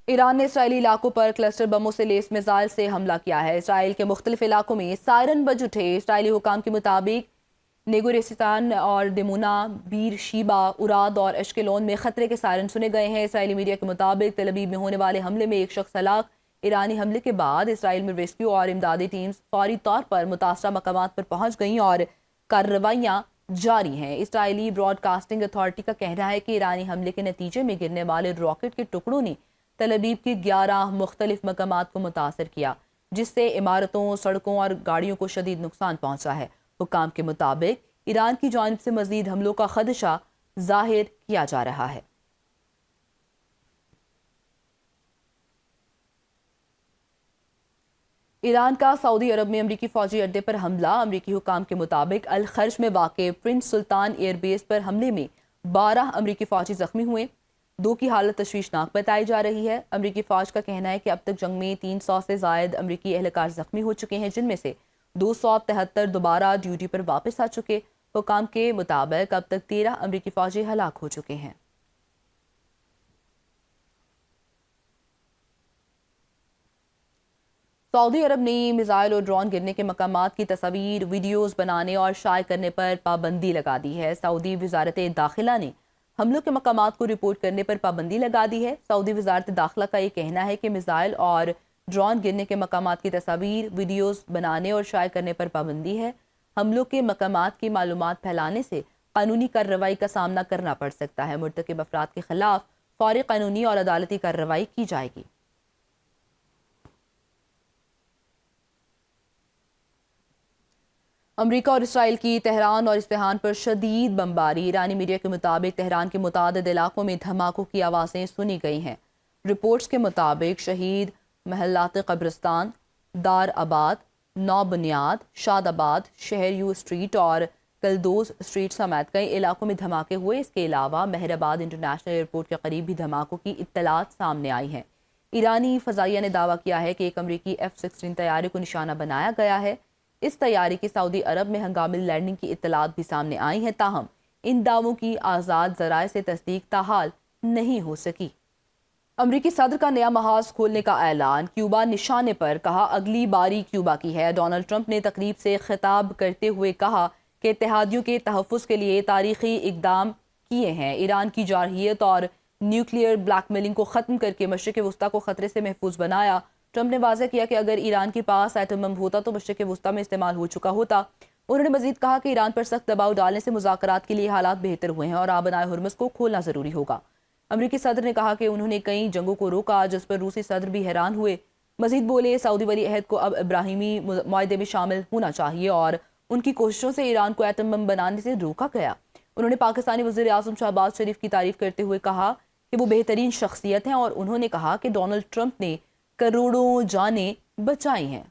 ایران نے اسرائیلی علاقوں پر کلسٹر بموں سے لیس میزائل سے حملہ کیا ہے۔ اسرائیل کے مختلف علاقوں میں سائرن بج اٹھے۔ اسرائیلی حکام کے مطابق نیگوریستان اور دیمونا، بیر شیبا، اراد اور اشکلون میں خطرے کے سائرن سنے گئے ہیں۔ اسرائیلی میڈیا کے مطابق تل ابیب میں ہونے والے حملے میں ایک شخص ہلاک۔ ایرانی حملے کے بعد اسرائیل میں ریسکیو اور امدادی ٹیمز فوری طور پر متاثرہ مقامات پر پہنچ گئیں اور کارروائیاں جاری ہیں۔ اسرائیلی براڈ کاسٹنگ اتھارٹی کا کہنا ہے کہ ایرانی حملے کے نتیجے میں گرنے والے راکٹ کے ٹکڑوں نے تل ابیب کی 11 مختلف مقامات کو متاثر کیا، جس سے عمارتوں، سڑکوں اور گاڑیوں کو شدید نقصان پہنچا ہے۔ حکام کے مطابق ایران کی جانب سے مزید حملوں کا خدشہ ظاہر کیا جا رہا ہے۔ ایران کا سعودی عرب میں امریکی فوجی اڈے پر حملہ۔ امریکی حکام کے مطابق الخرج میں واقع پرنس سلطان ایئر بیس پر حملے میں 12 امریکی فوجی زخمی ہوئے، 2 کی حالت تشویشناک بتائی جا رہی ہے۔ امریکی فوج کا کہنا ہے کہ اب تک جنگ میں 300 سے زائد امریکی اہلکار زخمی ہو چکے ہیں، جن میں سے 273 دوبارہ ڈیوٹی پر واپس آ چکے۔ حکام کے مطابق اب تک 13 امریکی فوجی ہلاک ہو چکے ہیں۔ سعودی عرب نے میزائل اور ڈرون گرنے کے مقامات کی تصاویر، ویڈیوز بنانے اور شائع کرنے پر پابندی لگا دی ہے۔ سعودی وزارت داخلہ نے حملوں کے مقامات کو رپورٹ کرنے پر پابندی لگا دی ہے۔ سعودی وزارت داخلہ کا یہ کہنا ہے کہ میزائل اور ڈرون گرنے کے مقامات کی تصاویر، ویڈیوز بنانے اور شائع کرنے پر پابندی ہے۔ حملوں کے مقامات کی معلومات پھیلانے سے قانونی کارروائی کا سامنا کرنا پڑ سکتا ہے۔ مرتکب افراد کے خلاف فوری قانونی اور عدالتی کارروائی کی جائے گی۔ امریکہ اور اسرائیل کی تہران اور اصفہان پر شدید بمباری۔ ایرانی میڈیا کے مطابق تہران کے متعدد علاقوں میں دھماکوں کی آوازیں سنی گئی ہیں۔ رپورٹس کے مطابق شہید محلات قبرستان، دار آباد، نو بنیاد، شاد آباد، شہر یو اسٹریٹ اور کلدوز اسٹریٹ سمیت کئی علاقوں میں دھماکے ہوئے۔ اس کے علاوہ مہر آباد انٹرنیشنل ایئرپورٹ کے قریب بھی دھماکوں کی اطلاعات سامنے آئی ہیں۔ ایرانی فضائیہ نے دعویٰ کیا ہے کہ ایک امریکی F-16 طیارے کو نشانہ بنایا گیا ہے۔ اس طیارے کی سعودی عرب میں ہنگامی لینڈنگ کی اطلاعات بھی سامنے آئی ہیں، تاہم ان دعووں کی آزاد ذرائع سے تصدیق تاحال نہیں ہو سکی۔ امریکی صدر کا نیا محاذ کھولنے کا اعلان، کیوبا نشانے پر، کہا اگلی باری کیوبا کی ہے۔ ڈونلڈ ٹرمپ نے تقریب سے خطاب کرتے ہوئے کہا کہ اتحادیوں کے تحفظ کے لیے تاریخی اقدام کیے ہیں۔ ایران کی جارحیت اور نیوکلیئر بلیک میلنگ کو ختم کر کے مشرق وسطیٰ کو خطرے سے محفوظ بنایا۔ ٹرمپ نے واضح کیا کہ اگر ایران کے پاس ایٹم بم ہوتا تو مشرق وسطیٰ میں استعمال ہو چکا ہوتا۔ انہوں نے مزید کہا کہ ایران پر سخت دباؤ ڈالنے سے مذاکرات کے لیے حالات بہتر ہوئے ہیں اور آبنائے ہرمز کو کھولنا ضروری ہوگا۔ امریکی صدر نے کہا کہ انہوں نے کئی جنگوں کو روکا، جس پر روسی صدر بھی حیران ہوئے۔ مزید بولے سعودی ولی عہد کو اب ابراہیمی معاہدے میں شامل ہونا چاہیے اور ان کی کوششوں سے ایران کو ایٹم بم بنانے سے روکا گیا۔ انہوں نے پاکستانی وزیر اعظم شہباز شریف کی تعریف کرتے ہوئے کہا کہ وہ بہترین شخصیت ہیں اور انہوں نے کہا کہ ڈونلڈ ٹرمپ نے کروڑوں جانیں بچائی ہیں۔